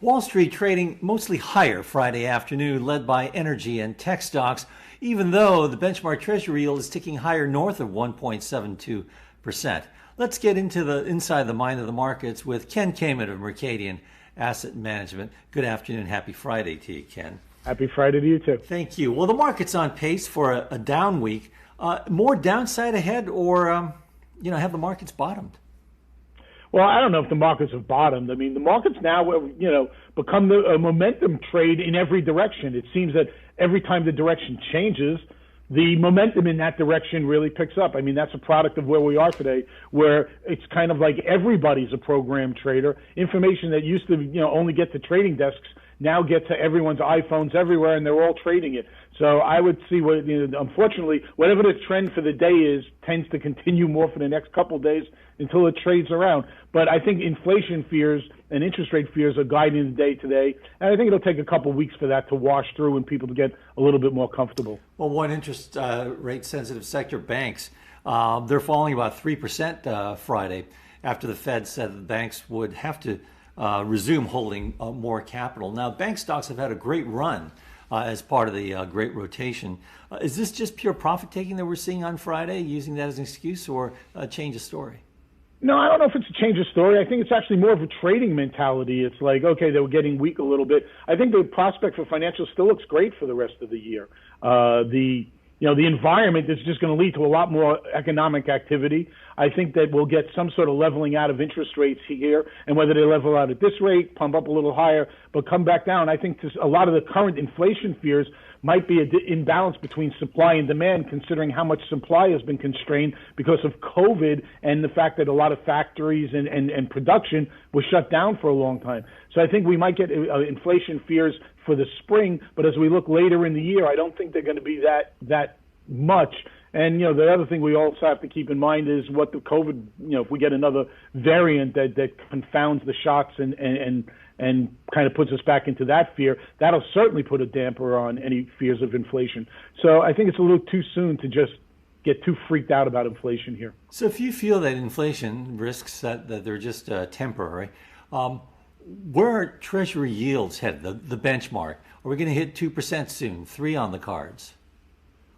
Wall Street trading mostly higher Friday afternoon, led by energy and tech stocks, even though the benchmark Treasury yield is ticking higher north of 1.72%. Let's get into the inside the mind of the markets with Ken Kamen of Mercadien Asset Management. Good afternoon. Happy Friday to you, Ken. Happy Friday to you, too. Thank you. Well, the market's on pace for a down week. More downside ahead, or have the markets bottomed? Well, I don't know if the markets have bottomed. I mean, the markets now, become a momentum trade in every direction. It seems that every time the direction changes, the momentum in that direction really picks up. I mean, that's a product of where we are today, where it's kind of like everybody's a program trader. Information that used to, only get to trading desks now get to everyone's iPhones everywhere, and they're all trading it. So I would see unfortunately, whatever the trend for the day is tends to continue more for the next couple of days until it trades around. But I think inflation fears and interest rate fears are guiding the day today. And I think it'll take a couple of weeks for that to wash through and people to get a little bit more comfortable. Well, one interest rate sensitive sector, banks, they're falling about 3% Friday after the Fed said the banks would have to resume holding more capital. Now, bank stocks have had a great run as part of the great rotation. Is this just pure profit taking that we're seeing on Friday, using that as an excuse, or a change of story? No, I don't know if it's a change of story. I think it's actually more of a trading mentality. It's like, okay, they were getting weak a little bit. I think the prospect for financials still looks great for the rest of the year. The environment is just going to lead to a lot more economic activity. I think that we'll get some sort of leveling out of interest rates here, and whether they level out at this rate, pump up a little higher, but come back down. I think a lot of the current inflation fears might be an imbalance between supply and demand, considering how much supply has been constrained because of COVID and the fact that a lot of factories and production was shut down for a long time. So I think we might get inflation fears for the spring, but as we look later in the year, I don't think they're going to be that much. And, the other thing we also have to keep in mind is what the COVID, if we get another variant that confounds the shots and kind of puts us back into that fear, that'll certainly put a damper on any fears of inflation. So I think it's a little too soon to just get too freaked out about inflation here. So if you feel that inflation risks that they're just temporary, where are Treasury yields headed, the benchmark? Are we going to hit 2% soon, 3 on the cards?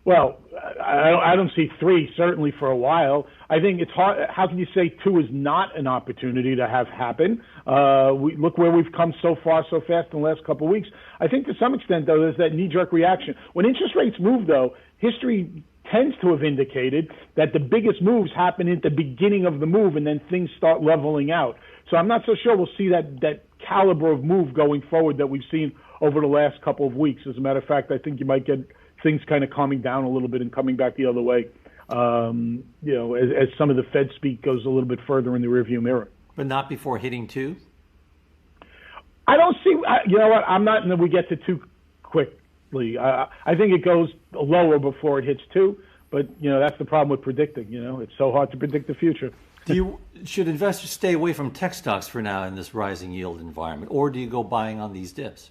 Well, I don't see 3 certainly for a while. I think it's hard. How can you say 2 is not an opportunity to have happen? We look where we've come so far, so fast in the last couple of weeks. I think to some extent, though, there's that knee-jerk reaction. When interest rates move, though, history tends to have indicated that the biggest moves happen at the beginning of the move, and then things start leveling out. So I'm not so sure we'll see that caliber of move going forward that we've seen over the last couple of weeks. As a matter of fact, I think you might get things kind of calming down a little bit and coming back the other way, as some of the Fed speak goes a little bit further in the rearview mirror. But not before hitting 2? I don't see, you know what, I'm not in that we get to 2 quickly. I think it goes lower before it hits 2, but, that's the problem with predicting. It's so hard to predict the future. Should investors stay away from tech stocks for now in this rising yield environment, or do you go buying on these dips?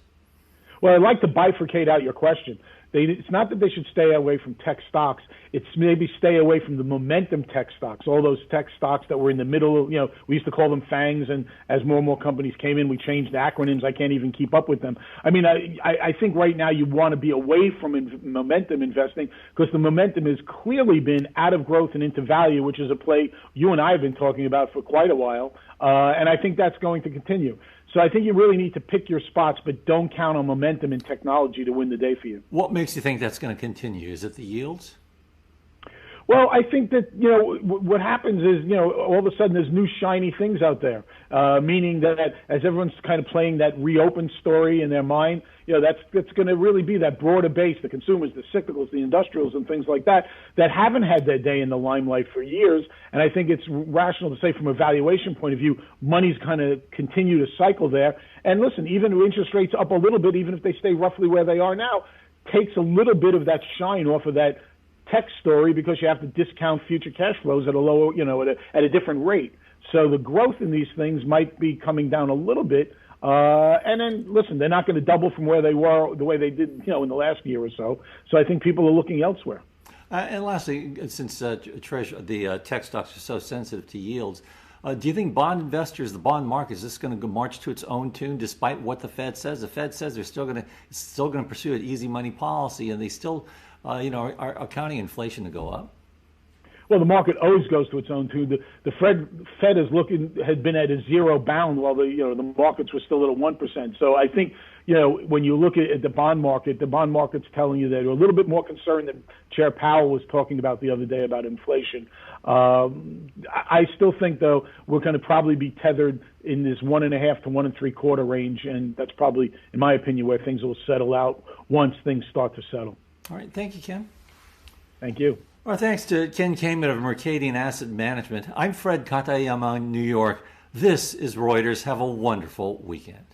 Well, I'd like to bifurcate out your question. It's not that they should stay away from tech stocks. It's maybe stay away from the momentum tech stocks, all those tech stocks that were in the middle of, we used to call them FANGs, and as more and more companies came in, we changed the acronyms. I can't even keep up with them. I mean, I think right now you want to be away from momentum investing because the momentum has clearly been out of growth and into value, which is a play you and I have been talking about for quite a while, and I think that's going to continue. So I think you really need to pick your spots, but don't count on momentum and technology to win the day for you. What makes you think that's going to continue? Is it the yields? Well, I think that, what happens is, all of a sudden there's new shiny things out there, meaning that as everyone's kind of playing that reopen story in their mind, that's going to really be that broader base, the consumers, the cyclicals, the industrials, and things like that haven't had their day in the limelight for years. And I think it's rational to say from a valuation point of view, money's kind of continue to cycle there. And listen, even with interest rates up a little bit, even if they stay roughly where they are now, takes a little bit of that shine off of that tech story because you have to discount future cash flows at a lower, at a different rate. So the growth in these things might be coming down a little bit. And then, listen, they're not going to double from where they were the way they did, in the last year or so. So I think people are looking elsewhere. And lastly, since the tech stocks are so sensitive to yields, Do you think bond investors, the bond market, is just going to march to its own tune despite what the Fed says? The Fed says they're still going to pursue an easy money policy, and they still, are accounting inflation to go up. Well, the market always goes to its own tune. The Fed had been at a zero bound while the markets were still at a 1%. So I think when you look at the bond market's telling you that they're a little bit more concerned than Chair Powell was talking about the other day about inflation. I still think, though, we're going to probably be tethered in this 1.5 to 1.75 range, and that's probably, in my opinion, where things will settle out once things start to settle. All right, thank you, Ken. Thank you. Our thanks to Ken Kamen of Mercadien Asset Management. I'm Fred Katayama in New York. This is Reuters. Have a wonderful weekend.